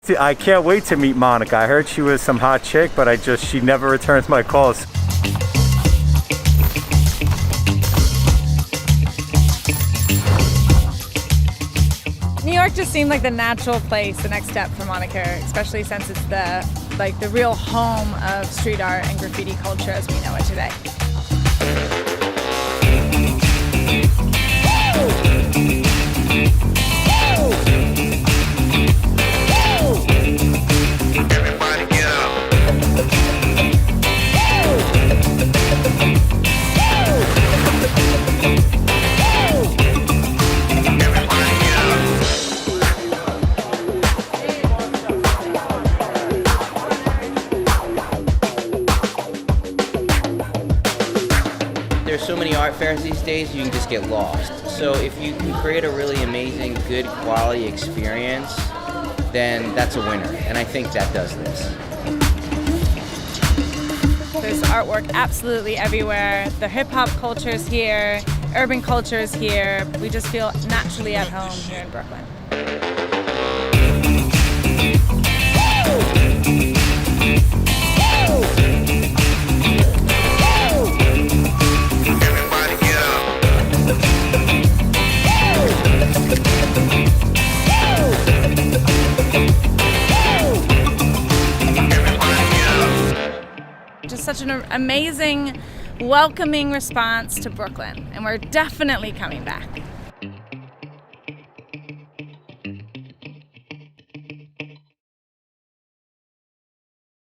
I can't wait to meet Monica. I heard she was some hot chick, but she never returns my calls. New York just seemed like the natural place, the next step for Moniker, especially since it's the real home of street art and graffiti culture as we know it today. There's so many art fairs these days, you can just get lost. So if you can create a really amazing, good quality experience, then that's a winner. And I think that does this. There's artwork absolutely everywhere. The hip-hop culture is here, urban culture is here. We just feel naturally at home here in Brooklyn. Just such an amazing, welcoming response to Brooklyn, and we're definitely coming back.